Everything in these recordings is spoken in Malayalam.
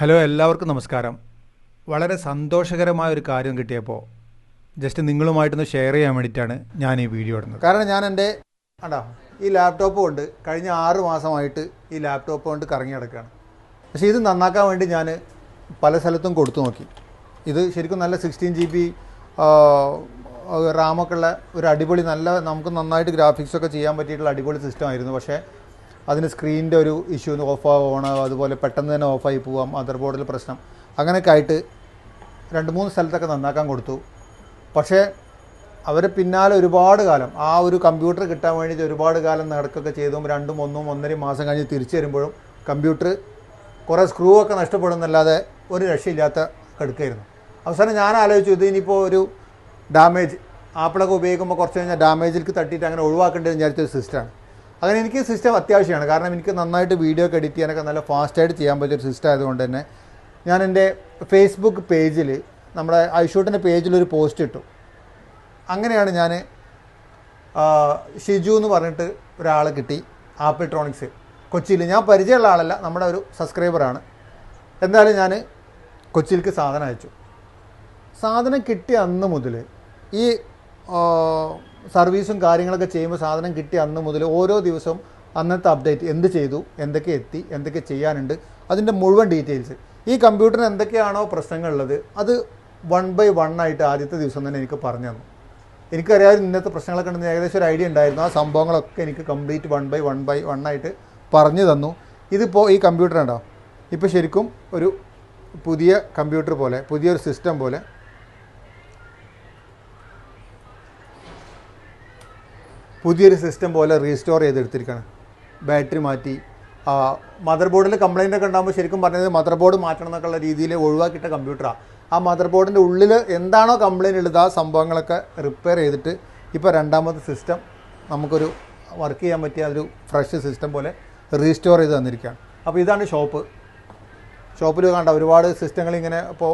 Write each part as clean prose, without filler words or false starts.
ഹലോ, എല്ലാവർക്കും നമസ്കാരം. വളരെ സന്തോഷകരമായ ഒരു കാര്യം കിട്ടിയപ്പോൾ ജസ്റ്റ് നിങ്ങളുമായിട്ടൊന്ന് ഷെയർ ചെയ്യാൻ വേണ്ടിയിട്ടാണ് ഞാൻ ഈ വീഡിയോ ഇടുന്നത്. കാരണം ഞാൻ എൻ്റെ ഈ ലാപ്ടോപ്പ് കൊണ്ട് കഴിഞ്ഞ 6 മാസമായിട്ട് ഈ ലാപ്ടോപ്പ് കൊണ്ട് കറങ്ങി നടക്കുകയാണ്. പക്ഷേ ഇത് നന്നാക്കാൻ വേണ്ടി ഞാൻ പല സ്ഥലത്തും കൊടുത്തു നോക്കി. ഇത് ശരിക്കും നല്ല 16 GB റാമൊക്കെ ഉള്ള ഒരു അടിപൊളി നമുക്ക് നന്നായിട്ട് ഗ്രാഫിക്സൊക്കെ ചെയ്യാൻ പറ്റിയിട്ടുള്ള അടിപൊളി സിസ്റ്റം ആയിരുന്നു. പക്ഷേ അതിന് സ്ക്രീനിൻ്റെ ഒരു ഇഷ്യൂ ഓൺ അതുപോലെ പെട്ടെന്ന് തന്നെ ഓഫായി പോവാം, മദർ ബോർഡിൽ പ്രശ്നം, അങ്ങനെയൊക്കെ ആയിട്ട് 2-3 സ്ഥലത്തൊക്കെ നന്നാക്കാൻ കൊടുത്തു. പക്ഷേ അവർ പിന്നാലെ ഒരുപാട് കാലം ആ ഒരു കമ്പ്യൂട്ടർ കിട്ടാൻ വേണ്ടിയിട്ട് ഒരുപാട് കാലം നടക്കുകയൊക്കെ ചെയ്തും 1-1.5 മാസം കഴിഞ്ഞ് തിരിച്ചു വരുമ്പോഴും കമ്പ്യൂട്ടർ കുറേ സ്ക്രൂ ഒക്കെ നഷ്ടപ്പെടുന്നല്ലാതെ ഒരു രക്ഷയില്ലാത്ത കിടക്കുകയായിരുന്നു. അവസാനം ഞാൻ ആലോചിച്ചു, ഇത് ഇനിയിപ്പോൾ ഒരു ഡാമേജ് ആപ്പിളൊക്കെ ഉപയോഗിക്കുമ്പോൾ കുറച്ച് കഴിഞ്ഞാൽ ഡാമേജിലേക്ക് തട്ടിയിട്ട് അങ്ങനെ ഒഴിവാക്കേണ്ടതെന്ന് വിചാരിച്ചൊരു സിസ്റ്റമാണ്. അങ്ങനെ എനിക്ക് സിസ്റ്റം അത്യാവശ്യമാണ്. കാരണം എനിക്ക് നന്നായിട്ട് വീഡിയോ ഒക്കെ എഡിറ്റ് ചെയ്യാനൊക്കെ നല്ല ഫാസ്റ്റായിട്ട് ചെയ്യാൻ പറ്റിയൊരു സിസ്റ്റം ആയതുകൊണ്ട് തന്നെ ഞാൻ എൻ്റെ ഫേസ്ബുക്ക് പേജിൽ, നമ്മുടെ ഐഷൂട്ടിൻ്റെ പേജിലൊരു പോസ്റ്റ് ഇട്ടു. അങ്ങനെയാണ് ഞാൻ ഷിജു എന്ന് പറഞ്ഞിട്ട് ഒരാളെ കിട്ടി, ആപ്പിൾട്രോണിക്സ് കൊച്ചിയിൽ. ഞാൻ പരിചയമുള്ള ആളല്ല, നമ്മുടെ ഒരു സബ്സ്ക്രൈബറാണ്. എന്തായാലും ഞാൻ കൊച്ചിയിലേക്ക് സാധനം അയച്ചു. സാധനം കിട്ടിയ അന്ന് മുതൽ ഈ സർവീസും കാര്യങ്ങളൊക്കെ ചെയ്യുമ്പോൾ സാധനം കിട്ടിയ അന്ന് മുതൽ ഓരോ ദിവസവും അന്നത്തെ അപ്ഡേറ്റ്, എന്ത് ചെയ്തു, എന്തൊക്കെ എത്തി, എന്തൊക്കെ ചെയ്യാനുണ്ട്, അതിൻ്റെ മുഴുവൻ ഡീറ്റെയിൽസ്. ഈ കമ്പ്യൂട്ടറിന് എന്തൊക്കെയാണോ പ്രശ്നങ്ങളുള്ളത് അത് 1 by 1 ആയിട്ട് ആദ്യത്തെ ദിവസം തന്നെ എനിക്ക് പറഞ്ഞു തന്നു. എനിക്കറിയാതെ ഇന്നത്തെ പ്രശ്നങ്ങളൊക്കെ ഉണ്ടെന്ന് ഏകദേശം ഒരു ഐഡിയ ഉണ്ടായിരുന്നു. ആ സംഭവങ്ങളൊക്കെ എനിക്ക് കംപ്ലീറ്റ് 1 by 1 ആയിട്ട് പറഞ്ഞു തന്നു. ഇതിപ്പോൾ ഈ കമ്പ്യൂട്ടർ ഉണ്ടോ, ഇപ്പോൾ ശരിക്കും ഒരു പുതിയ കമ്പ്യൂട്ടർ പോലെ, പുതിയൊരു സിസ്റ്റം പോലെ റീസ്റ്റോർ ചെയ്തെടുത്തിരിക്കുകയാണ്. ബാറ്ററി മാറ്റി, മദർ ബോർഡിൽ കംപ്ലയിൻ്റ് ഒക്കെ ഉണ്ടാകുമ്പോൾ ശരിക്കും പറഞ്ഞത് മദർ ബോർഡ് മാറ്റണം എന്നൊക്കെയുള്ള രീതിയിൽ ഒഴിവാക്കിയിട്ട കമ്പ്യൂട്ടറാണ്. ആ മദർ ബോർഡിൻ്റെ ഉള്ളിൽ എന്താണോ കംപ്ലയിൻ്റ് ഉള്ളത് ആ സംഭവങ്ങളൊക്കെ റിപ്പയർ ചെയ്തിട്ട് ഇപ്പോൾ രണ്ടാമത്തെ സിസ്റ്റം നമുക്കൊരു വർക്ക് ചെയ്യാൻ പറ്റിയ ഒരു ഫ്രഷ് സിസ്റ്റം പോലെ റീസ്റ്റോർ ചെയ്ത് തന്നിരിക്കുകയാണ്. അപ്പോൾ ഇതാണ് ഷോപ്പിൽ കണ്ട ഒരുപാട് സിസ്റ്റങ്ങൾ ഇങ്ങനെ ഇപ്പോൾ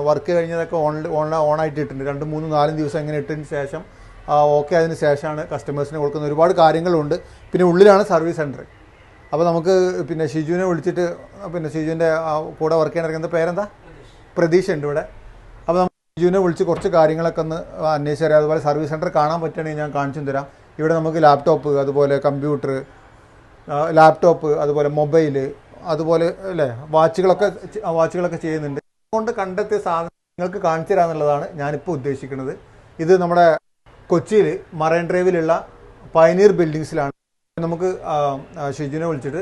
വർക്ക് കഴിഞ്ഞതൊക്കെ ഓണായിട്ട് ഇട്ടിട്ടുണ്ട്. 2, 3, 4 ദിവസം ഇങ്ങനെ ഇട്ടതിന് ശേഷം ഓക്കെ അതിന് ശേഷമാണ് കസ്റ്റമേഴ്സിന് കൊടുക്കുന്ന ഒരുപാട് കാര്യങ്ങളുണ്ട്. പിന്നെ ഉള്ളിലാണ് സർവീസ് സെൻറ്റർ. അപ്പോൾ നമുക്ക് ഷിജുവിനെ വിളിച്ചിട്ട്, ഷിജുവിൻ്റെ കൂടെ വർക്ക് ചെയ്യാൻ പേരെന്താ, പ്രതീക്ഷ ഉണ്ട് ഇവിടെ. അപ്പോൾ നമുക്ക് ഷിജുവിനെ വിളിച്ച് കുറച്ച് കാര്യങ്ങളൊക്കെ ഒന്ന് അന്വേഷിച്ചറിയാം. അതുപോലെ സർവീസ് സെൻറ്റർ കാണാൻ പറ്റുകയാണെങ്കിൽ ഞാൻ കാണിച്ചു തരാം. ഇവിടെ നമുക്ക് ലാപ്ടോപ്പ്, അതുപോലെ കമ്പ്യൂട്ടർ, അതുപോലെ മൊബൈൽ, അതുപോലെ അല്ലേ വാച്ചുകളൊക്കെ ചെയ്യുന്നുണ്ട്. അതുകൊണ്ട് കണ്ടെത്തിയ സാധനങ്ങൾക്ക് കാണിച്ചു തരാമെന്നുള്ളതാണ് ഞാനിപ്പോൾ ഉദ്ദേശിക്കുന്നത്. ഇത് നമ്മുടെ കൊച്ചിയിൽ മറൈൻ ഡ്രൈവിലുള്ള പയനീർ ബിൽഡിങ്സിലാണ്. നമുക്ക് ഷിജുവിനെ വിളിച്ചിട്ട്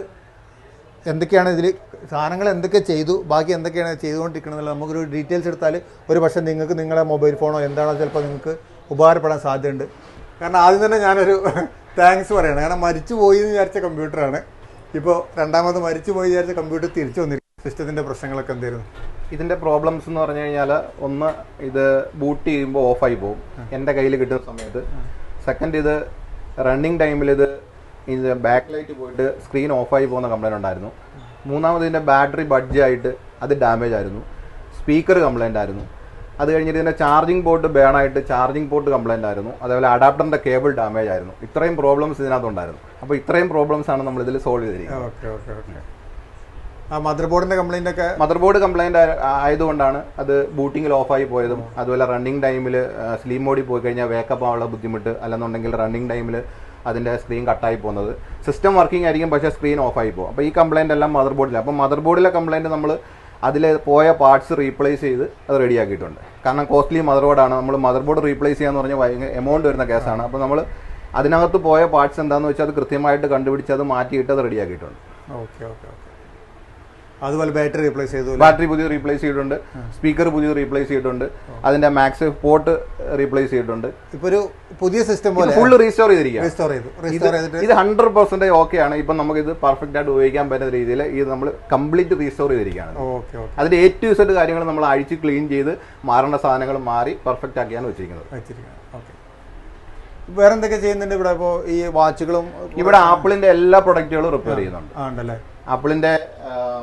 എന്തൊക്കെയാണ് ഇതിൽ സാധനങ്ങൾ എന്തൊക്കെ ചെയ്തു, ബാക്കി എന്തൊക്കെയാണ് ചെയ്തുകൊണ്ടിരിക്കുന്നത് നമുക്കൊരു ഡീറ്റെയിൽസ് എടുത്താൽ ഒരു പക്ഷേ നിങ്ങൾക്ക് നിങ്ങളുടെ മൊബൈൽ ഫോണോ എന്താണോ ചിലപ്പോൾ നിങ്ങൾക്ക് ഉപകാരപ്പെടാൻ സാധ്യതയുണ്ട്. കാരണം ആദ്യം തന്നെ ഞാനൊരു താങ്ക്സ് പറയണം. കാരണം മരിച്ചു പോയി എന്ന് വിചാരിച്ച കമ്പ്യൂട്ടറാണ്. ഇപ്പോൾ രണ്ടാമത് മരിച്ചു പോയി വിചാരിച്ച കമ്പ്യൂട്ടർ തിരിച്ചു വന്നിരിക്കും. സിസ്റ്റത്തിൻ്റെ പ്രശ്നങ്ങളൊക്കെ എന്തായിരുന്നു? ഇതിൻ്റെ പ്രോബ്ലംസ് എന്ന് പറഞ്ഞു കഴിഞ്ഞാൽ, ഒന്ന് ഇത് ബൂട്ട് ചെയ്യുമ്പോൾ ഓഫായി പോകും എൻ്റെ കയ്യിൽ കിട്ടുന്ന സമയത്ത്. സെക്കൻഡ്, ഇത് റണ്ണിങ് ടൈമിൽ ഇത് ബാക്ക് ലൈറ്റ് പോയിട്ട് സ്ക്രീൻ ഓഫായി പോകുന്ന കംപ്ലൈൻറ്റ് ഉണ്ടായിരുന്നു. മൂന്നാമത് ഇതിൻ്റെ ബാറ്ററി ബഡ്ജായിട്ട് അത് ഡാമേജ് ആയിരുന്നു. സ്പീക്കർ കംപ്ലൈൻ്റ് ആയിരുന്നു. അത് കഴിഞ്ഞിട്ട് ഇതിൻ്റെ ചാർജിങ് പോർട്ട് ബേണായിട്ട് ചാർജിങ് പോർട്ട് കംപ്ലൈൻ്റ് ആയിരുന്നു. അതേപോലെ അഡാപ്റ്ററിൻ്റെ കേബിൾ ഡാമേജ് ആയിരുന്നു. ഇത്രയും പ്രോബ്ലംസ് ഇതിനകത്തുണ്ടായിരുന്നു. അപ്പോൾ ഇത്രയും പ്രോബ്ലംസ് ആണ് നമ്മൾ ഇതിൽ സോൾവ് ചെയ്തിരിക്കുന്നത്. മദർ ബോർഡ് കംപ്ലൈന്റ് ആയതുകൊണ്ടാണ് അത് ബൂട്ടിങ്ങിൽ ഓഫായി പോയതും, അതുപോലെ റണ്ണിങ് ടൈമിൽ സ്ലീം മോഡിൽ പോയി കഴിഞ്ഞാൽ വേക്കപ്പ് ആവാനുള്ള ബുദ്ധിമുട്ട്, അല്ലെന്നുണ്ടെങ്കിൽ റണ്ണിങ് ടൈമിൽ അതിൻ്റെ സ്ക്രീൻ കട്ടായി പോകുന്നത്. സിസ്റ്റം വർക്കിംഗ് ആയിരിക്കും, പക്ഷേ സ്ക്രീൻ ഓഫായി പോകും. അപ്പോൾ ഈ കംപ്ലൈൻ്റ് എല്ലാം മദർ ബോർഡിലാണ്. അപ്പോൾ മദർ ബോർഡിലെ കംപ്ലൈൻറ്റ് നമ്മൾ അതിൽ പോയ പാർട്സ് റീപ്ലേസ് ചെയ്ത് അത് റെഡിയാക്കിയിട്ടുണ്ട്. കാരണം കോസ്റ്റ്ലി മദർ ബോർഡാണ്. നമ്മൾ മദർ ബോർഡ് റീപ്ലേസ് ചെയ്യാന്ന് പറഞ്ഞാൽ ഭയങ്കര എമൗണ്ട് വരുന്ന കേസാണ്. അപ്പോൾ നമ്മൾ അതിനകത്ത് പോയ പാർട്സ് എന്താണെന്ന് വെച്ചാൽ അത് കൃത്യമായിട്ട് കണ്ടുപിടിച്ച് അത് മാറ്റിയിട്ട് അത് റെഡിയാക്കിയിട്ടുണ്ട്. അതുപോലെ ബാറ്ററി പുതിയ റീപ്ലേസ് ചെയ്തിട്ടുണ്ട്. സ്പീക്കർ പുതിയ റീപ്ലേസ് ചെയ്തിട്ടുണ്ട്. അതിന്റെ മാക്സ് പോർട്ട് റീപ്ലേസ് ചെയ്തിട്ടുണ്ട്. ഇപ്പൊ ഒരു പുതിയ സിസ്റ്റം പോലെ ഫുൾ റീസ്റ്റോർ ചെയ്തിരിക്കുകയാണ്. ഇത് 100% ഓക്കെ ആണ്. ഇപ്പൊ നമുക്ക് ഇത് പെർഫെക്റ്റ് ആയിട്ട് ഉപയോഗിക്കാൻ പറ്റുന്ന രീതിയിൽ ഇത് നമ്മൾ കംപ്ലീറ്റ് റീസ്റ്റോർ ചെയ്തിരിക്കുകയാണ്. അതിന്റെ A to Z കാര്യങ്ങൾ നമ്മൾ അഴിച്ച് ക്ലീൻ ചെയ്ത് മാറേണ്ട സാധനങ്ങൾ മാറി പെർഫെക്റ്റ് ആക്കിയാണ് വെച്ചിരിക്കുന്നത്. വേറെ എന്തൊക്കെ ചെയ്യുന്നുണ്ട് ഇവിടെ? ഇപ്പോൾ ഈ വാച്ചുകളും ഇവിടെ ആപ്പിളിന്റെ എല്ലാ പ്രൊഡക്റ്റുകളും റിപ്പയർ ചെയ്യുന്നുണ്ട്. ആപ്പിളിന്റെ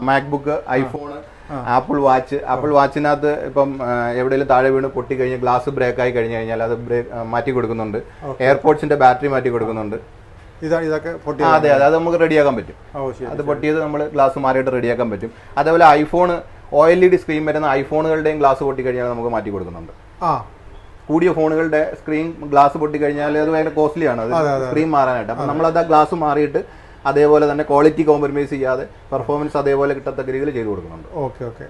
മാക്ബുക്ക്, ഐഫോൺ, ആപ്പിൾ വാച്ചിനകത്ത് ഇപ്പം എവിടെയെങ്കിലും താഴെ വീണ് പൊട്ടി കഴിഞ്ഞ് ഗ്ലാസ് ബ്രേക്ക് ആയി കഴിഞ്ഞു കഴിഞ്ഞാൽ അത് മാറ്റി കൊടുക്കുന്നുണ്ട്. എയർപോർട്സിന്റെ ബാറ്ററി മാറ്റി കൊടുക്കുന്നുണ്ട്. ഇതൊക്കെ പൊട്ടി അതെ അതെ, അത് നമുക്ക് റെഡിയാക്കാൻ പറ്റും. അത് പൊട്ടിയത് നമ്മൾ ഗ്ലാസ് മാറിയിട്ട് റെഡിയാക്കാൻ പറ്റും. അതേപോലെ ഐഫോൺ OLED സ്ക്രീൻ വരുന്ന ഐഫോണുകളുടെയും ഗ്ലാസ് പൊട്ടി കഴിഞ്ഞാൽ നമുക്ക് മാറ്റി കൊടുക്കുന്നുണ്ട്. കൂടിയ ഫോണുകളുടെ സ്ക്രീൻ ഗ്ലാസ് പൊട്ടി കഴിഞ്ഞാൽ അത് ഭയങ്കര കോസ്റ്റ്ലി ആണ്, അത് സ്ക്രീൻ മാറാനായിട്ട്. അപ്പം നമ്മളത് ആ ഗ്ലാസ് മാറിയിട്ട് അതേപോലെ തന്നെ ക്വാളിറ്റി കോംപ്രമൈസ് ചെയ്യാതെ പെർഫോമൻസ് അതേപോലെ കിട്ടത്തക്ക രീതിയിൽ ചെയ്ത് കൊടുക്കുന്നുണ്ട്. Okay okay.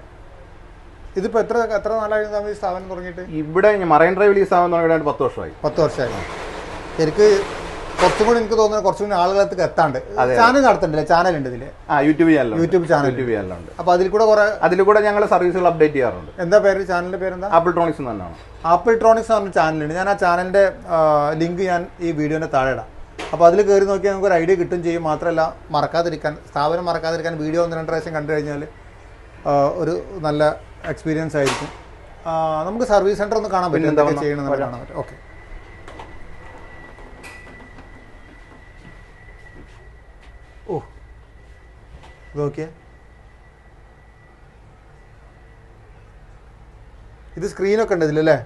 ഇതിപ്പോൾ എത്ര നാളായിരുന്നു ഈ സ്ഥാപനം തുടങ്ങിയിട്ട്? ഇവിടെ മറൈൻ ഡ്രൈവിൽ ഈ സ്ഥാപനം തുടങ്ങിയിട്ട് 10 വർഷമായി. 10 വർഷമായി. എനിക്ക് കുറച്ചും കൂടി എനിക്ക് തോന്നുന്നത് കുറച്ചും കൂടി ആളുകളെത്തേക്ക് എത്താണ്ട്. ചാനൽ നടത്തണ്ടല്ലേ? ചാനലുണ്ട് ഇതിൽ, യൂട്യൂബ് ചാനലുണ്ട്. അപ്പോൾ അതിൽ കൂടെ ഞങ്ങൾ സർവീസുകൾ അപ്ഡേറ്റ് ചെയ്യാറുണ്ട്. എന്താ പേര്? ചാനലിന്റെ പേരെന്താ? ആപ്പിൾട്രോണിക്സ് തന്നെയാണ്. ആപ്പിൾട്രോണിക്സ് എന്ന് പറഞ്ഞ ചാനലുണ്ട്. ഞാൻ ആ ചാനലിന്റെ ലിങ്ക് ഞാൻ ഈ വീഡിയോന്റെ താഴെ ഇടാം. അപ്പോൾ അതിൽ കയറി നോക്കിയാൽ നമുക്ക് ഒരു ഐഡിയ കിട്ടും ചെയ്യും. മാത്രമല്ല സ്ഥാപനം മറക്കാതിരിക്കാൻ വീഡിയോ 1-2 പ്രാവശ്യം കണ്ടു കഴിഞ്ഞാൽ ഒരു നല്ല എക്സ്പീരിയൻസ് ആയിരിക്കും. നമുക്ക് സർവീസ് സെന്റർ ഒന്ന് കാണാൻ പറ്റും, എന്തൊക്കെ ചെയ്യണമെന്ന് കാണാൻ പറ്റും. ഓക്കെ. ഓ, ഇത് നോക്കിയേ, ഇത് സ്ക്രീനൊക്കെ ഉണ്ട് ഇതിലല്ലേ?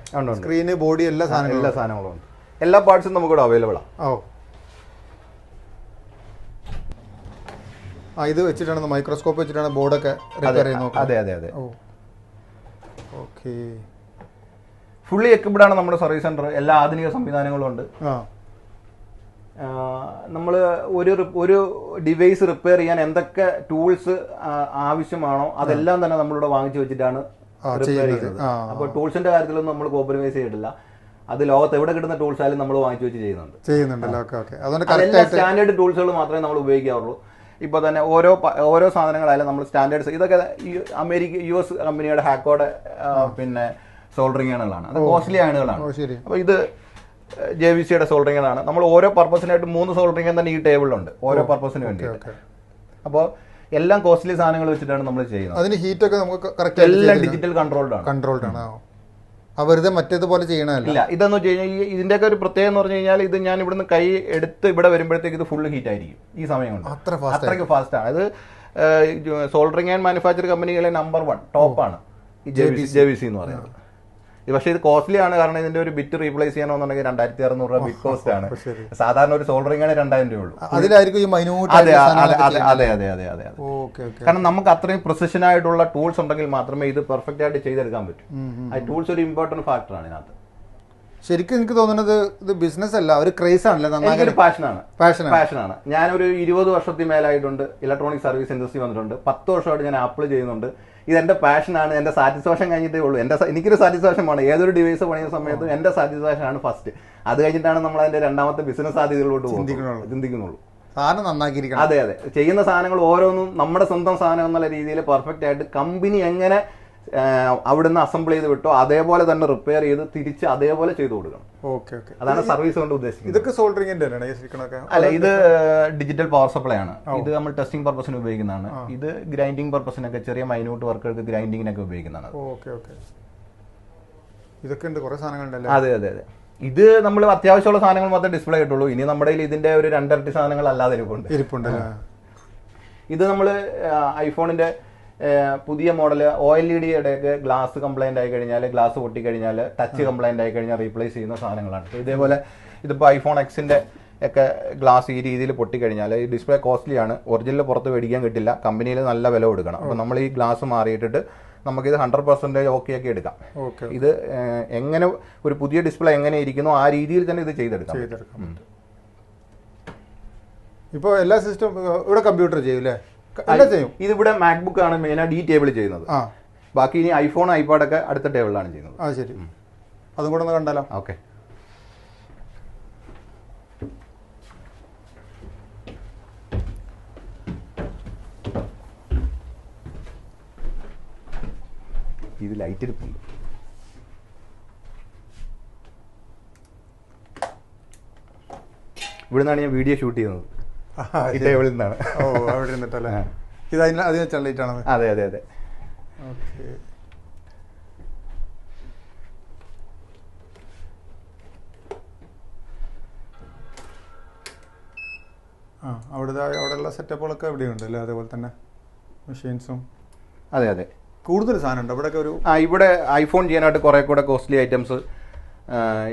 സ്ക്രീന്, ബോഡി, എല്ലാ സാധനങ്ങളും ഉണ്ട്. എല്ലാ പാർട്സും നമുക്കിവിടെ അവൈലബിൾ ആണ്. ഇത് വെച്ചിട്ടാണ്, മൈക്രോസ്കോപ്പ് വെച്ചിട്ടാണ് ബോർഡൊക്കെ റിപ്പയർ ചെയ്യുന്നത്. അതെ അതെ അതെ. ഓക്കെ. ഫുള്ളി എക്വിപ്ഡ് ആണ് നമ്മുടെ സർവീസ് സെന്റർ. എല്ലാ ആധുനിക സംവിധാനങ്ങളും ഉണ്ട്. നമ്മൾ ഒരു ഡിവൈസ് റിപ്പയർ ചെയ്യാൻ എന്തൊക്കെ ടൂൾസ് ആവശ്യമാണോ അതെല്ലാം തന്നെ നമ്മളിവിടെ വാങ്ങിച്ചു വെച്ചിട്ടാണ് റിപ്പയർ ചെയ്യുന്നത്. അപ്പോൾ ടൂൾസിന്റെ കാര്യത്തിലൊന്നും നമ്മൾ കോംപ്രമൈസ് ചെയ്തിട്ടില്ല. അത് ലോകത്ത് എവിടെ കിട്ടുന്ന ടൂൾസ് ആയാലും നമ്മൾ വാങ്ങിച്ചു വെച്ച് ചെയ്യുന്നുണ്ട്. സ്റ്റാൻഡേർഡ് ടൂൾസുകൾ മാത്രമേ നമ്മൾ ഉപയോഗിക്കാറുള്ളൂ. ഇപ്പോൾ തന്നെ ഓരോ സാധനങ്ങളായാലും നമ്മൾ സ്റ്റാൻഡേർഡ്സ്, ഇതൊക്കെ US കമ്പനിയുടെ ഹാക്കോടെ പിന്നെ സോൾഡറിംഗ് ആണുകളാണ്. അത് കോസ്റ്റ്ലി ആണുകളാണ്. അപ്പോൾ ഇത് JVCയുടെ സോൾഡറിംഗാണ്. നമ്മൾ ഓരോ പർപ്പസിനായിട്ട് 3 സോൾഡറിംഗ് തന്നെ ഈ ടേബിളിലുണ്ട്, ഓരോ പർപ്പസിന് വേണ്ടിയിട്ട്. അപ്പോൾ എല്ലാം കോസ്റ്റ്ലി സാധനങ്ങൾ വെച്ചിട്ടാണ് നമ്മൾ ചെയ്യുന്നത്. അതിന് ഹീറ്റൊക്കെ നമുക്ക് കറക്റ്റ്, എല്ലാം ഡിജിറ്റൽ കൺട്രോൾഡ് ആണ്. വെറുതെ മറ്റേതുപോലെ ചെയ്യണമല്ല. ഇതെന്ന് വെച്ച് കഴിഞ്ഞാൽ ഇതിന്റെയൊക്കെ ഒരു പ്രത്യേകത എന്ന് പറഞ്ഞു കഴിഞ്ഞാൽ, ഇത് ഞാൻ ഇവിടുന്ന് കൈ എടുത്ത് ഇവിടെ വരുമ്പോഴത്തേക്ക് ഇത് ഫുള്ള് ഹീറ്റ് ആയിരിക്കും ഈ സമയം കൊണ്ട്. അത്രയ്ക്ക് ഫാസ്റ്റ് ആണ്. ഇത് സോൾഡറിംഗ് ആൻഡ് മാനുഫാക്ചർ കമ്പനികളെ നമ്പർ 1 ടോപ്പാണ് ഈ JVC എന്ന് പറയുന്നത്. പക്ഷേ ഇത് കോസ്റ്റ്ലി ആണ്. കാരണം ഇതിന്റെ ഒരു ബിറ്റ് റീപ്ലേസ് ചെയ്യണമെന്നുണ്ടെങ്കിൽ 2600 രൂപ ബിറ്റ് കോസ്റ്റ് ആണ്. സാധാരണ ഒരു സോൾഡറിംഗ് ആണ് 2000 രൂപ ഉള്ളൂ. അതെ അതെ അതെ അതെ അതെ. കാരണം നമുക്ക് അത്രയും പ്രിസിഷൻ ആയിട്ടുള്ള ടൂൾസ് ഉണ്ടെങ്കിൽ മാത്രമേ ഇത് പെർഫെക്റ്റ് ആയിട്ട് ചെയ്തെടുക്കാൻ പറ്റൂ. ആ ടൂൾസ് ഒരു ഇമ്പോർട്ടന്റ് ഫാക്ടറാണ് ഇതിനകത്ത്. ശരിക്കും എനിക്ക് തോന്നുന്നത് ഇത് ബിസിനസ് അല്ല, ഒരു ക്രേസ് ആണല്ലേ? എനിക്കൊരു പാഷനാണ്. ഞാനൊരു 20 വർഷത്തിൽ മേലായിട്ടുണ്ട് ഇലക്ട്രോണിക് സർവീസ് ഇൻഡസ്ട്രി വന്നിട്ടുണ്ട്. 10 വർഷമായിട്ട് ഞാൻ ആപ്പിൾ ചെയ്യുന്നുണ്ട്. ഇതെന്റെ പാഷനാണ്. എന്റെ സാറ്റിസ്ഫാക്ഷൻ കഴിഞ്ഞിട്ടേ ഉള്ളൂ. എനിക്കൊരു സാറ്റിസ്ഫാക്ഷൻ ആണ്. ഏതൊരു ഡിവൈസ് പണിയുന്ന സമയത്തും എന്റെ സാറ്റിസ്ഫാക്ഷൻ ആണ് ഫസ്റ്റ്. അത് കഴിഞ്ഞിട്ടാണ് നമ്മൾ അതിന്റെ രണ്ടാമത്തെ ബിസിനസ് സാധ്യതകളിലോട്ട് ചിന്തിക്കുന്നുള്ളൂ. സാധനം നന്നാക്കിയിരിക്കണം. അതെ അതെ. ചെയ്യുന്ന സാധനങ്ങൾ ഓരോന്നും നമ്മുടെ സ്വന്തം സാധനം എന്നുള്ള രീതിയിൽ പെർഫെക്റ്റ് ആയിട്ട് കമ്പനി എങ്ങനെ അവിടുന്ന് അസംബിൾ ചെയ്ത് വിട്ടോ അതേപോലെ തന്നെ റിപ്പയർ ചെയ്ത് തിരിച്ച് അതേപോലെ ചെയ്ത് കൊടുക്കണം. അതാണ് സർവീസ് കൊണ്ട് ഉദ്ദേശിക്കുന്നത്. ഇതൊക്കെ സോൾഡറിംഗിന്റെ അല്ല, ഇത് ഡിജിറ്റൽ പവർ സപ്ലൈ ആണ്. ഇത് നമ്മൾ ടെസ്റ്റിംഗ് പർപ്പസിന് ഉപയോഗിക്കുന്നതാണ്. ഇത് ഗ്രൈൻഡിങ് പർപ്പസിനൊക്കെ, ചെറിയ മൈന്യൂട്ട് വർക്കുകൾക്ക് ഗ്രൈൻഡിങ്ങിനൊക്കെ ഉപയോഗിക്കുന്നതാണ്. ഇതൊക്കെ ഉണ്ട്, കുറെ സാധനങ്ങളുണ്ടല്ലോ. അതെ അതെ അതെ. ഇത് നമ്മൾ അത്യാവശ്യമുള്ള സാധനങ്ങൾ മാത്രമേ ഡിസ്പ്ലേ കിട്ടുള്ളൂ. ഇനി നമ്മുടെ ഇതിന്റെ ഒരു 2 ഇരട്ടി സാധനങ്ങൾ അല്ലാതെ ഇരിപ്പുണ്ട്. ഇത് നമ്മൾ ഐഫോണിന്റെ പുതിയ മോഡൽ OLEDയുടെയൊക്കെ ഗ്ലാസ് കംപ്ലൈന്റ് ആയി കഴിഞ്ഞാൽ, ഗ്ലാസ് പൊട്ടിക്കഴിഞ്ഞാൽ, ടച്ച് കംപ്ലൈന്റ് ആയി കഴിഞ്ഞാൽ റീപ്ലേസ് ചെയ്യുന്ന സാധനങ്ങളാണ്. ഇതേപോലെ ഇതിപ്പോൾ ഐഫോൺ Xന്റെ ഒക്കെ ഗ്ലാസ് ഈ രീതിയിൽ പൊട്ടിക്കഴിഞ്ഞാൽ ഈ ഡിസ്പ്ലേ കോസ്റ്റ്ലി ആണ്. ഒറിജിനൽ പുറത്ത് മേടിക്കാൻ കിട്ടില്ല. കമ്പനിയിൽ നല്ല വില കൊടുക്കണം. അപ്പോൾ നമ്മൾ ഈ ഗ്ലാസ് മാറിയിട്ടിട്ട് നമുക്കിത് 100% ഓക്കെ ആക്കി എടുക്കാം. ഇത് എങ്ങനെ ഒരു പുതിയ ഡിസ്പ്ലേ എങ്ങനെ ഇരിക്കുന്നു ആ രീതിയിൽ തന്നെ ഇത് ചെയ്തെടുക്കാം. ഇപ്പോൾ എല്ലാ സിസ്റ്റം ഇവിടെ കമ്പ്യൂട്ടർ ചെയ്യൂലേ? ഇതിവിടെ മാക്ബുക്ക് ആണ് മെയിനായിട്ട് ഈ ടേബിൾ ചെയ്യുന്നത്. ബാക്കി ഇനി ഐഫോൺ, ഐപാഡ് ഒക്കെ അടുത്ത ടേബിളിലാണ് ചെയ്യുന്നത്. ശരി, അതും കൂടെ ഒന്ന് കണ്ടാലോ? ഓക്കെ. ഇത് ലൈറ്റ് ഇരിപ്പുണ്ട്. ഇവിടുന്നാണ് ഞാൻ വീഡിയോ ഷൂട്ട് ചെയ്യുന്നത്. ഈ ടേബിളിൽ നിന്നാണ്. അവിടെ ഇരുന്നിട്ടല്ലേ? ഇത് അതിന് ചള്ളിയിട്ടാണ്. അതെ അതെ അതെ. ഓക്കെ. അവിടെയുള്ള സെറ്റപ്പുകളൊക്കെ ഇവിടെയുണ്ട് അല്ലേ? അതേപോലെ തന്നെ മെഷീൻസും. അതെ അതെ. കൂടുതൽ സാധനം ഉണ്ട് ഇവിടെയൊക്കെ. ഇവിടെ ഐഫോൺ ചെയ്യാനായിട്ട് കുറെ കൂടെ കോസ്റ്റ്ലി ഐറ്റംസ്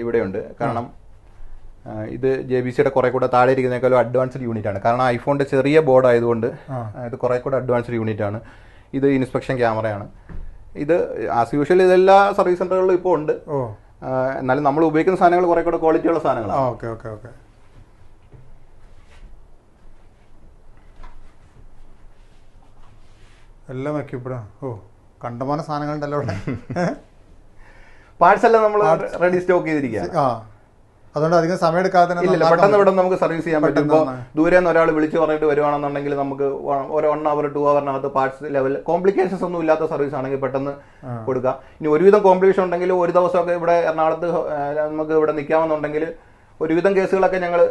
ഇവിടെയുണ്ട്. കാരണം ഇത് JBCയുടെ കുറെ കൂടെ താഴെ ഇരിക്കുന്നതിനേക്കാളും അഡ്വാൻസ്ഡ് യൂണിറ്റ് ആണ്. കാരണം ഐഫോണിന്റെ ചെറിയ ബോർഡ് ആയതുകൊണ്ട് ഇത് കുറെ കൂടെ അഡ്വാൻസ്ഡ് യൂണിറ്റ് ആണ്. ഇത് ഇൻസ്പെക്ഷൻ ക്യാമറയാണ്. ഇത് ആസ് യൂഷ്വൽ ഇതെല്ലാ സർവീസ് സെന്ററുകളിലും ഇപ്പോൾ ഉണ്ട്. എന്നാലും നമ്മൾ ഉപയോഗിക്കുന്ന സാധനങ്ങൾ കുറെ കൂടെ ക്വാളിറ്റി ഉള്ള സാധനങ്ങളാണ്. Okay okay okay. എല്ലാം എക്യുപ്ഡാണ്. കണ്ടമാനം സാധനങ്ങളുണ്ടല്ലോ അവിടെ. പാർട്സ് എല്ലാം നമ്മൾ റെഡി സ്റ്റോക്ക് ചെയ്തിരിക്കുകയാണ്. അതുകൊണ്ട് അധികം സമയം എടുക്കാതെ ഇല്ല, പെട്ടെന്ന് ഇവിടെ നമുക്ക് സർവീസ് ചെയ്യാൻ പറ്റും. ഇപ്പോൾ ദൂരെ നിന്ന് ഒരാൾ വിളിച്ച് പറഞ്ഞിട്ട് വരുവാണെന്നുണ്ടെങ്കിൽ നമുക്ക് ഒരു 1 hour 2 hour parts level complications ഒന്നും ഇല്ലാത്ത സർവീസ് ആണെങ്കിൽ പെട്ടെന്ന് കൊടുക്കാം. ഇനി ഒരുവിധം കോംപ്ലിക്കേഷൻ ഉണ്ടെങ്കിൽ ഒരു ദിവസമൊക്കെ ഇവിടെ എറണാകുളത്ത് നമുക്ക് ഇവിടെ നിൽക്കാമെന്നുണ്ടെങ്കിൽ ഒരുവിധം കേസുകളൊക്കെ ഞങ്ങൾ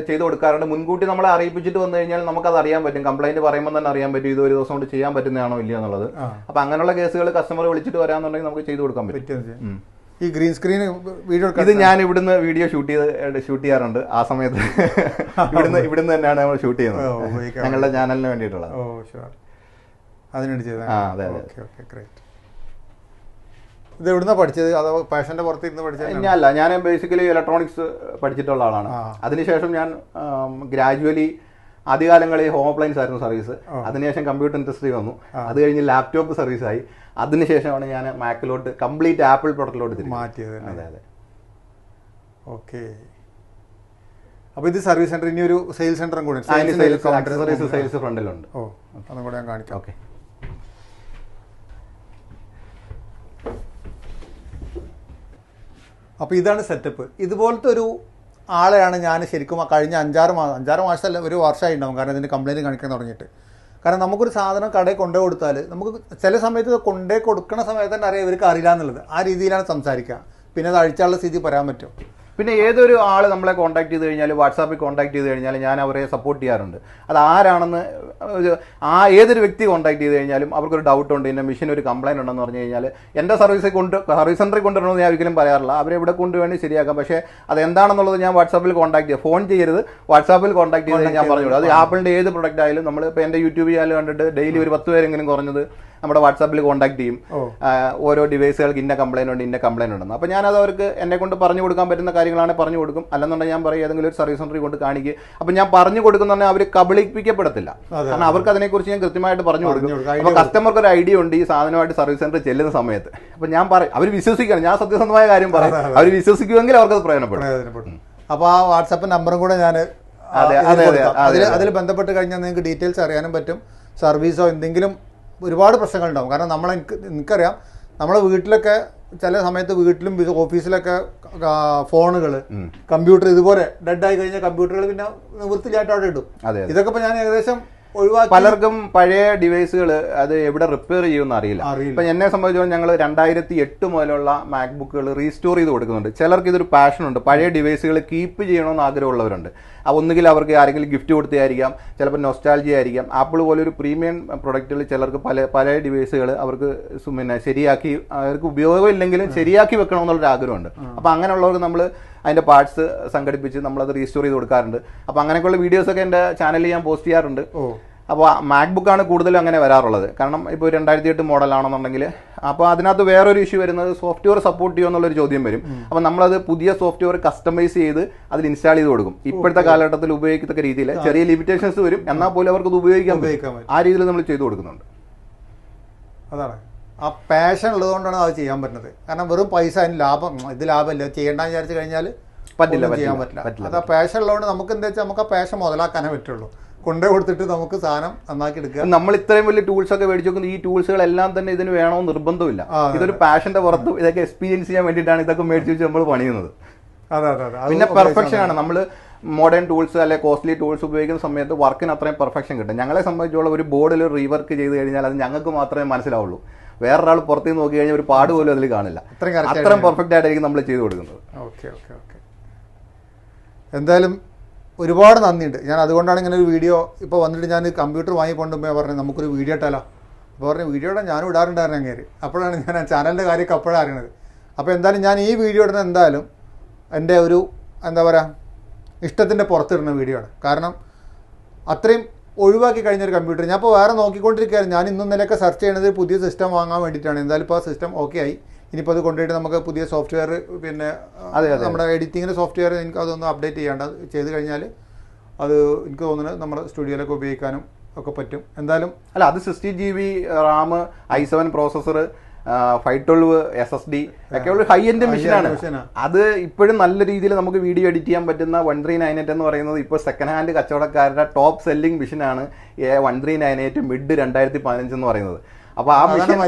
ചെയ്ത് കൊടുക്കാറുണ്ട്. മുൻകൂട്ടി നമ്മളെ അറിയിപ്പിച്ചിട്ട് വന്നു കഴിഞ്ഞാൽ നമുക്കത് അറിയാൻ പറ്റും. കംപ്ലൈന്റ് പറയുമ്പോൾ തന്നെ അറിയാൻ പറ്റും ഇത് ഒരു ദിവസം കൊണ്ട് ചെയ്യാൻ പറ്റുന്നതാണോ ഇല്ലയോ എന്നുള്ളത്. അപ്പൊ അങ്ങനെയുള്ള കേസുകൾ കസ്റ്റമർ വിളിച്ചിട്ട് വരാന്നുണ്ടെങ്കിൽ നമുക്ക് ചെയ്ത് കൊടുക്കാൻ പറ്റും. ഈ ഗ്രീൻ സ്ക്രീൻ വീഡിയോ ഇത് ഞാൻ ഇവിടുന്ന് വീഡിയോ ഷൂട്ട് ചെയ്യാറുണ്ട്. ആ സമയത്ത് ഇവിടുന്ന് തന്നെയാണ് നമ്മൾ ഷൂട്ട് ചെയ്യുന്നത്, ഞങ്ങളുടെ ചാനലിന് വേണ്ടിയിട്ടുള്ളത്. അതിനുവേണ്ടി ചെയ്തത്. അതെ അതെ. ഇത് എവിടുന്നാ പഠിച്ചത്? അതോ പാഷന്റെ പുറത്തിരുന്ന് പഠിച്ചത്? അല്ല, ഞാൻ ബേസിക്കലി ഇലക്ട്രോണിക്സ് പഠിച്ചിട്ടുള്ള ആളാണ്. അതിനുശേഷം ഞാൻ ഗ്രാജുവലി ആദ്യകാലങ്ങളിൽ ഹോം അപ്ലയൻസ് ആയിരുന്നു സർവീസ്. അതിനുശേഷം കമ്പ്യൂട്ടർ ഇൻഡസ്ട്രി വന്നു. അത് കഴിഞ്ഞ് ലാപ്ടോപ്പ് സർവീസായി. അതിനുശേഷമാണ് ഞാൻ മാക്കിലോട്ട് കംപ്ലീറ്റ് ആപ്പിൾ പ്രൊഡക്റ്റിലോട്ട് മാറ്റിയത്. അതെ അതെ. ഓക്കെ. അപ്പോൾ ഇത് സർവീസ് സെന്റർ, ഇനി ഒരു സെയിൽസ് സെന്ററും കൂടി സെയിൽസ് ഫ്രണ്ടിലുണ്ട്. അതും കൂടെ ഞാൻ കാണിക്കാം. ഓക്കെ. അപ്പോൾ ഇതാണ് സെറ്റപ്പ്. ഇതുപോലത്തെ ഒരു ആളെയാണ് ഞാൻ ശരിക്കും കഴിഞ്ഞ 5-6 മാസമല്ല, ഒരു വർഷമായി ഉണ്ടാവും. കാരണം ഇതിൻ്റെ കംപ്ലയിൻറ്റ് കാണിക്കാൻ തുടങ്ങിയിട്ട്. കാരണം നമുക്കൊരു സാധനം കടയിൽ കൊണ്ടുപോയി കൊടുത്താൽ നമുക്ക് ചില സമയത്ത് കൊണ്ടുപോയി കൊടുക്കുന്ന സമയത്ത് തന്നെ അറിയാം ഇവർക്ക് അറിയില്ല എന്നുള്ളത്. ആ രീതിയിലാണ് സംസാരിക്കുക. പിന്നെ അത് അഴിച്ചാലുള്ള സ്ഥിതി പറയാൻ പറ്റും. പിന്നെ ഏതൊരു ആൾ നമ്മളെ കോൺടാക്ട് ചെയ്ത് കഴിഞ്ഞാൽ, വാട്സാപ്പിൽ കോൺടാക്ട് ചെയ്ത് കഴിഞ്ഞാൽ ഞാൻ അവരെ സപ്പോർട്ട് ചെയ്യാറുണ്ട്. അത് ആരാണെന്ന് ഏതൊരു വ്യക്തി കോൺടാക്ട് ചെയ്ത് കഴിഞ്ഞാലും അവർക്കൊരു ഡൗട്ട് ഉണ്ട്, എൻ്റെ മെഷീൻ ഒരു കംപ്ലൈൻറ്റ് ഉണ്ടെന്ന് പറഞ്ഞു കഴിഞ്ഞാൽ എൻ്റെ സർവീസ് സെൻറ്ററിൽ കൊണ്ടുവരണമെന്ന് ഞാൻ ഒരിക്കലും പറയാറില്ല. അവരെ ഇവിടെ കൊണ്ടുവേണ്ടി ശരിയാക്കാം. പക്ഷേ അത് എന്താണെന്നുള്ളത് ഞാൻ വാട്സാപ്പിൽ കോൺടാക്ട് ചെയ്യുക. ഫോൺ ചെയ്യരുത്, വാട്സാപ്പിൽ കോൺടാക്ട് ചെയ്ത് ഞാൻ പറഞ്ഞുകൊള്ളൂ. അത് ആപ്പിളിൻ്റെ ഏത് പ്രൊഡക്റ്റ് ആയാലും നമ്മൾ ഇപ്പോൾ എൻ്റെ യൂട്യൂബ് ചാനൽ കണ്ടിട്ട് ഡെയിലി ഒരു 10 പേരെങ്കിലും കുറഞ്ഞത് നമ്മുടെ വാട്സാപ്പിൽ കോൺടാക്ട് ചെയ്യും. ഓരോ ഡിവൈസുകൾക്ക് ഇന്ന കംപ്ലൈൻറ്റ് ഉണ്ടെന്ന്. അപ്പോൾ ഞാനത് അവർക്ക് എന്നെ കൊണ്ട് പറഞ്ഞു കൊടുക്കാൻ പറ്റുന്ന കാര്യങ്ങളാണെങ്കിൽ പറഞ്ഞു കൊടുക്കും. അല്ലെന്നുണ്ടെങ്കിൽ ഞാൻ പറയും ഏതെങ്കിലും ഒരു സർവീസ് സെന്ററിൽ കൊണ്ട് കാണിക്കുക. അപ്പോൾ ഞാൻ പറഞ്ഞു കൊടുക്കുന്നുണ്ടെങ്കിൽ അവർ കബളിപ്പിക്കപ്പെടത്തില്ല. കാരണം അവർക്ക് അതിനെക്കുറിച്ച് ഞാൻ കൃത്യമായിട്ട് പറഞ്ഞു കൊടുക്കും. അപ്പോൾ കസ്റ്റമർക്ക് ഒരു ഐഡിയ ഉണ്ട് ഈ സാധനമായിട്ട് സർവീസ് സെന്ററിൽ ചെല്ലുന്ന സമയത്ത്. അപ്പോൾ ഞാൻ പറയും, അവർ വിശ്വസിക്കണം, ഞാൻ സത്യസന്ധമായ കാര്യം പറയും, അവർ വിശ്വസിക്കുമെങ്കിൽ അവർക്കത് പ്രയോജനപ്പെടും. അപ്പോൾ ആ വാട്സാപ്പ് നമ്പറും കൂടെ ഞാൻ അതിൽ ബന്ധപ്പെട്ട് കഴിഞ്ഞാൽ നിങ്ങൾക്ക് ഡീറ്റെയിൽസ് അറിയാനും പറ്റും. സർവീസോ എന്തെങ്കിലും ഒരുപാട് പ്രശ്നങ്ങളുണ്ടാവും. കാരണം എനിക്കറിയാം നമ്മളെ വീട്ടിലൊക്കെ ചില സമയത്ത് വീട്ടിലും ഓഫീസിലൊക്കെ ഫോണുകൾ, കമ്പ്യൂട്ടർ ഇതുപോലെ ഡെഡായി കഴിഞ്ഞാൽ കമ്പ്യൂട്ടറുകൾ പിന്നെ നിവൃത്തിയിലായിട്ട് അവിടെ ഇടും. ഇതൊക്കെ ഇപ്പോൾ ഞാൻ ഏകദേശം ഒഴിവാക്കി. പലർക്കും പഴയ ഡിവൈസുകൾ അത് എവിടെ റിപ്പയർ ചെയ്യുമെന്ന് അറിയില്ല. ഇപ്പൊ എന്നെ സംബന്ധിച്ചോളം ഞങ്ങൾ 2008 മുതലുള്ള മാക്ബുക്കുകൾ റീസ്റ്റോർ ചെയ്ത് കൊടുക്കുന്നുണ്ട്. ചിലർക്ക് ഇതൊരു പാഷനുണ്ട്, പഴയ ഡിവൈസുകൾ കീപ്പ് ചെയ്യണമെന്ന് ആഗ്രഹമുള്ളവരുണ്ട്. ഒന്നുകിൽ അവർക്ക് ആരെങ്കിലും ഗിഫ്റ്റ് കൊടുത്തായിരിക്കാം, ചിലപ്പോൾ നൊസ്റ്റാൾജി ആയിരിക്കാം. ആപ്പിൾ പോലെ ഒരു പ്രീമിയം പ്രൊഡക്റ്റുകൾ ചിലർക്ക് പല ഡിവൈസുകൾ അവർക്ക് പിന്നെ ശരിയാക്കി, അവർക്ക് ഉപയോഗമില്ലെങ്കിലും ശരിയാക്കി വെക്കണമെന്നുള്ളൊരു ആഗ്രഹമുണ്ട്. അപ്പോൾ അങ്ങനെയുള്ളവർക്ക് നമ്മൾ അതിൻ്റെ പാർട്സ് സംഘടിപ്പിച്ച് നമ്മളത് റീസ്റ്റോർ ചെയ്ത് കൊടുക്കാറുണ്ട്. അപ്പോൾ അങ്ങനെയൊക്കെയുള്ള വീഡിയോസൊക്കെ എൻ്റെ ചാനലിൽ ഞാൻ പോസ്റ്റ് ചെയ്യാറുണ്ട്. അപ്പോൾ മാക്ബുക്കാണ് കൂടുതലും അങ്ങനെ വരാറുള്ളത്. കാരണം ഇപ്പോൾ 2008 മോഡലാണെന്നുണ്ടെങ്കിൽ അപ്പോൾ അതിനകത്ത് വേറൊരു ഇഷ്യൂ വരുന്നത് സോഫ്റ്റ്വെയർ സപ്പോർട്ട് ചെയ്യുമോ എന്നുള്ളൊരു ചോദ്യം വരും. അപ്പോൾ നമ്മളത് പുതിയ സോഫ്റ്റ്വെയർ കസ്റ്റമൈസ് ചെയ്ത് അതിൽ ഇൻസ്റ്റാൾ ചെയ്ത് കൊടുക്കും. ഇപ്പോഴത്തെ കാലഘട്ടത്തിൽ ഉപയോഗിക്കത്തക്ക രീതിയിൽ ചെറിയ ലിമിറ്റേഷൻസ് വരും, എന്നാൽ പോലും അവർക്ക് അത് ഉപയോഗിക്കാൻ പറ്റും. ആ രീതിയിൽ നമ്മൾ ചെയ്തു കൊടുക്കുന്നുണ്ട്. അതാണ് ആ പാഷൻ ഉള്ളതുകൊണ്ടാണ് അത് ചെയ്യാൻ പറ്റുന്നത്. കാരണം വെറും പൈസ അതിന് ലാഭമില്ല, ചെയ്യേണ്ടെന്ന് വിചാരിച്ചു കഴിഞ്ഞാൽ ചെയ്യാൻ പറ്റില്ല. അത് ആ പാഷൻ ഉള്ളതുകൊണ്ട് നമുക്ക് എന്താ വെച്ചാൽ നമുക്ക് ആ പാഷൻ മുതലാക്കാനേ പറ്റുള്ളൂ. കൊണ്ടേ കൊടുത്തിട്ട് നമുക്ക് സാധനം നന്നാക്കി എടുക്കുക. നമ്മൾ ഇത്രയും വലിയ ടൂൾസ് ഒക്കെ മേടിച്ചു നോക്കുന്നത് ഈ ടൂൾസുകളെല്ലാം തന്നെ ഇതിന് വേണമെന്ന് നിർബന്ധമില്ല. ഇതൊരു പാഷന്റെ പുറത്തും ഇതൊക്കെ എക്സ്പീരിയൻസ് ചെയ്യാൻ വേണ്ടിയിട്ടാണ് ഇതൊക്കെ മേടിച്ച് വെച്ച് നമ്മൾ പണിയുന്നത്. പിന്നെ പെർഫെക്ഷൻ ആണ്. നമ്മൾ മോഡേൺ ടൂൾസ് അല്ലെ കോസ്റ്റ്ലി ടൂൾസ് ഉപയോഗിക്കുന്ന സമയത്ത് വർക്കിന് അത്രയും പെർഫെക്ഷൻ കിട്ടും. ഞങ്ങളെ സംബന്ധിച്ചുള്ള ഒരു ബോർഡിൽ റീവർക്ക് ചെയ്ത് കഴിഞ്ഞാൽ അത് ഞങ്ങൾക്ക് മാത്രമേ മനസ്സിലാവുള്ളൂ. വേറൊരാൾ പുറത്തുനിന്ന് നോക്കി കഴിഞ്ഞാൽ ഒരു പാട് പോലും അതിൽ കാണില്ല. അത്രയും പെർഫെക്റ്റ് ആയിട്ടായിരിക്കും നമ്മൾ ചെയ്ത് കൊടുക്കുന്നത്. ഓക്കെ. എന്തായാലും ഒരുപാട് നന്ദിയുണ്ട്. ഞാൻ അതുകൊണ്ടാണ് ഇങ്ങനെ ഒരു വീഡിയോ ഇപ്പോൾ വന്നിട്ട് ഞാൻ കമ്പ്യൂട്ടർ വാങ്ങിക്കൊണ്ടുപോയി പറഞ്ഞത് നമുക്കൊരു വീഡിയോ ഇട്ടാലോ. അപ്പോൾ പറഞ്ഞു വീഡിയോ ഇടാൻ ഞാനും ഇടാറുണ്ടായിരുന്നു അങ്ങേര്. അപ്പോഴാണ് ഞാൻ ആ ചാനലിൻ്റെ കാര്യമൊക്കെ അപ്പോഴാണ് അറിയണത്. അപ്പോൾ എന്തായാലും ഞാൻ ഈ വീഡിയോ ഇടുന്നത് എന്തായാലും എൻ്റെ ഒരു എന്താ പറയുക ഇഷ്ടത്തിൻ്റെ പുറത്തിടുന്ന വീഡിയോ ആണ്. കാരണം അത്രയും ഒഴിവാക്കി കഴിഞ്ഞൊരു കമ്പ്യൂട്ടർ ഞാൻ ഇപ്പോൾ വേറെ നോക്കിക്കൊണ്ടിരിക്കുകയായിരുന്നു. ഞാൻ ഇന്നും നിലയൊക്കെ സെർച്ച് ചെയ്യണത് പുതിയ സിസ്റ്റം വാങ്ങാൻ വേണ്ടിയിട്ടാണ്. എന്തായാലും ഇപ്പോൾ ആ സിസ്റ്റം ഓക്കെ ആയി. ഇനിയിപ്പോൾ അത് കൊണ്ടുപോയിട്ട് നമുക്ക് പുതിയ സോഫ്റ്റ്വെയർ പിന്നെ നമ്മുടെ എഡിറ്റിങ്ങിൻ്റെ സോഫ്റ്റ്വെയർ എനിക്ക് അതൊന്ന് അപ്ഡേറ്റ് ചെയ്യേണ്ട ചെയ്ത് കഴിഞ്ഞാൽ അത് എനിക്ക് തോന്നുന്നത് നമ്മുടെ സ്റ്റുഡിയോയിലൊക്കെ ഉപയോഗിക്കാനും ഒക്കെ പറ്റും. എന്തായാലും അല്ല, അത് 60GB Ram, i7 processor, 512 SSD ഒക്കെ ഉള്ള ഹൈ എൻഡ് മെഷീനാണ്. അത് ഇപ്പോഴും നല്ല രീതിയിൽ നമുക്ക് വീഡിയോ എഡിറ്റ് ചെയ്യാൻ പറ്റുന്ന 1398 എന്ന് പറയുന്നത് ഇപ്പോൾ സെക്കൻഡ് ഹാൻഡ് കച്ചവടക്കാരുടെ ടോപ്പ് സെല്ലിംഗ് മെഷീനാണ് 1398 മിഡ് 2015 എന്ന് പറയുന്നത്. അപ്പൊ ആ മെഷീൻ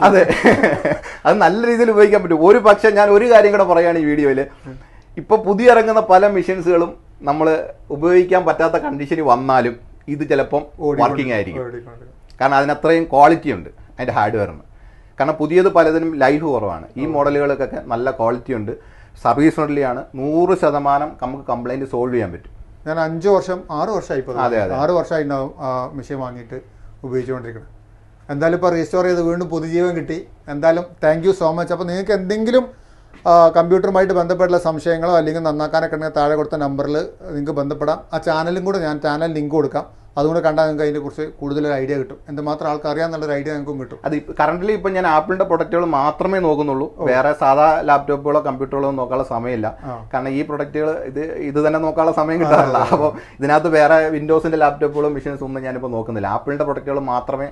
അതെ അത് നല്ല രീതിയിൽ ഉപയോഗിക്കാൻ പറ്റും. ഒരു പക്ഷെ ഞാൻ ഒരു കാര്യം കൂടെ പറയുകയാണ് ഈ വീഡിയോയിൽ, ഇപ്പൊ പുതിയ ഇറങ്ങുന്ന പല മെഷീൻസുകളും നമ്മൾ ഉപയോഗിക്കാൻ പറ്റാത്ത കണ്ടീഷനിൽ വന്നാലും ഇത് ചിലപ്പം വർക്കിംഗ് ആയിരിക്കും. കാരണം അതിനത്രയും ക്വാളിറ്റി ഉണ്ട് അതിന്റെ ഹാർഡ്വെയറിന്. കാരണം പുതിയത് പലതിനും ലൈഫ് കുറവാണ്. ഈ മോഡലുകൾക്കൊക്കെ നല്ല ക്വാളിറ്റി ഉണ്ട്, സർവീസ് ഫ്രണ്ട്ലി ആണ്, 100% നമുക്ക് കംപ്ലൈന്റ് സോൾവ് ചെയ്യാൻ പറ്റും. ഞാൻ 6 വർഷമായി ഇപ്പോൾ 6 വർഷമായി ഉണ്ടാവും മെഷീൻ വാങ്ങിയിട്ട് ഉപയോഗിച്ചുകൊണ്ടിരിക്കണം. എന്തായാലും ഇപ്പോൾ റീസ്റ്റോർ ചെയ്ത് വീണ്ടും പുതുജീവൻ കിട്ടി. എന്തായാലും താങ്ക് യു സോ മച്ച്. അപ്പോൾ നിങ്ങൾക്ക് എന്തെങ്കിലും കമ്പ്യൂട്ടറുമായിട്ട് ബന്ധപ്പെട്ടുള്ള സംശയങ്ങളോ അല്ലെങ്കിൽ നന്നാക്കാനൊക്കെ ഉണ്ടെങ്കിൽ താഴെ കൊടുത്ത നമ്പറിൽ നിങ്ങൾക്ക് ബന്ധപ്പെടാം. ആ ചാനലും കൂടെ ഞാൻ ചാനൽ ലിങ്ക് കൊടുക്കാം, അതുകൊണ്ട് കണ്ടാൽ നിങ്ങൾക്ക് അതിനെക്കുറിച്ച് കൂടുതലൊരു ഐഡിയ കിട്ടും. എന്തുമാത്രം ആൾക്ക് അറിയാമെന്നുള്ളൊരു ഐഡിയ നിങ്ങൾക്കും കിട്ടും. അത് കറന്റ് ഇപ്പം ഞാൻ ആപ്പിളിന്റെ പ്രൊഡക്റ്റുകൾ മാത്രമേ നോക്കുന്നുള്ളൂ. വേറെ സാധാ ലാപ്ടോപ്പുകളോ കമ്പ്യൂട്ടറുകളോ നോക്കാനുള്ള സമയമില്ല. കാരണം ഈ പ്രൊഡക്റ്റുകൾ ഇത് തന്നെ നോക്കാനുള്ള സമയം കിട്ടാറില്ല. അപ്പോൾ ഇതിനകത്ത് വേറെ വിൻഡോസിന്റെ ലാപ്ടോപ്പുകളും മെഷീൻസും ഒന്നും ഞാനിപ്പോൾ നോക്കുന്നില്ല. ആപ്പിളിന്റെ പ്രൊഡക്റ്റുകൾ മാത്രമേ.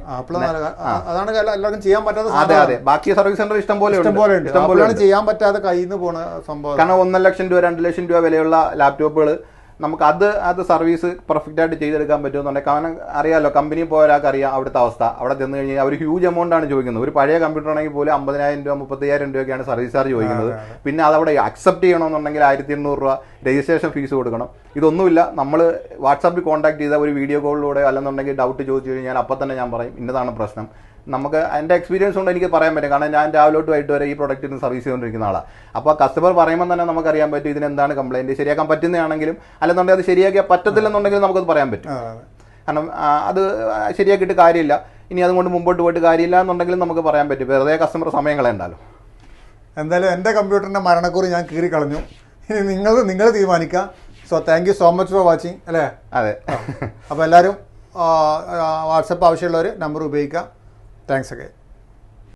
അതാണ് എല്ലാവർക്കും ചെയ്യാൻ പറ്റാത്ത. അതെ അതെ, ബാക്കി സർവീസ് സെന്റർ ഇഷ്ടംപോലെ ചെയ്യാൻ പറ്റാതെ കയ്യിൽ നിന്ന് പോണ സംഭവം. കാരണം 1 ലക്ഷം രൂപ 2 ലക്ഷം രൂപ വിലയുള്ള ലാപ്ടോപ്പുകൾ നമുക്ക് അത് സർവീസ് പെർഫെക്റ്റ് ആയിട്ട് ചെയ്തെടുക്കാൻ പറ്റുമെന്നുണ്ടെങ്കിൽ. കാരണം അറിയാമല്ലോ, കമ്പനി പോയ ഒരാൾക്ക് അറിയാം അവിടുത്തെ അവസ്ഥ. അവിടെ ചെന്ന് കഴിഞ്ഞാൽ അവർ ഹ്യൂജ് എമൗണ്ട് ആണ് ചോദിക്കുന്നത്. ഒരു പഴയ കമ്പ്യൂട്ടർ ആണെങ്കിൽ പോലും 50,000 രൂപ 30,000 രൂപയൊക്കെയാണ് സർവീസ് ചാർജ് ചോദിക്കുന്നത്. പിന്നെ അതവിടെ അക്സെപ്റ്റ് ചെയ്യണമെന്നുണ്ടെങ്കിൽ 1,800 രൂപ രജിസ്ട്രേഷൻ ഫീസ് കൊടുക്കണം. ഇതൊന്നുമില്ല, നമ്മൾ വാട്സാപ്പിൽ കോൺടാക്ട് ചെയ്താൽ ഒരു വീഡിയോ കോളിലൂടെ അല്ലെന്നുണ്ടെങ്കിൽ ഡൗട്ട് ചോദിച്ചു കഴിഞ്ഞാൽ അപ്പം തന്നെ ഞാൻ പറയും ഇന്നതാണ് പ്രശ്നം. നമുക്ക് എൻ്റെ എക്സ്പീരിയൻസ് കൊണ്ട് എനിക്ക് പറയാൻ പറ്റും. കാരണം ഞാൻ രാവിലെ തൊട്ട് വൈകിട്ട് വരെ ഈ പ്രൊഡക്റ്റിന് സർവീസ് ചെയ്തുകൊണ്ടിരിക്കുന്ന ആളാണ്. അപ്പോൾ കസ്റ്റമർ പറയുമ്പോൾ തന്നെ നമുക്കറിയാൻ പറ്റും ഇതിനെന്താണ് കംപ്ലൈൻറ്റ്. ശരിയാക്കാൻ പറ്റുന്നതാണെങ്കിലും അല്ലെന്നുണ്ടെങ്കിൽ അത് ശരിയാക്കിയാൽ പറ്റത്തില്ലെന്നുണ്ടെങ്കിൽ നമുക്കത് പറയാൻ പറ്റും. കാരണം അത് ശരിയാക്കിയിട്ട് കാര്യമില്ല, ഇനി അതുകൊണ്ട് മുമ്പോട്ട് പോയിട്ട് കാര്യമില്ല എന്നുണ്ടെങ്കിലും നമുക്ക് പറയാൻ പറ്റും. വെറുതെ കസ്റ്റമർ സമയം കളയണ്ടല്ലോ. എന്തായാലും എൻ്റെ കമ്പ്യൂട്ടറിൻ്റെ മരണക്കുറി ഞാൻ കീറി കളഞ്ഞു. ഇനി നിങ്ങൾ തീരുമാനിക്കാം. So thank you so much for watching അല്ലേ? അതെ. അപ്പോൾ എല്ലാവരും വാട്സപ്പ് ആവശ്യമുള്ളവർ നമ്പർ ഉപയോഗിക്കാം. Thanks again.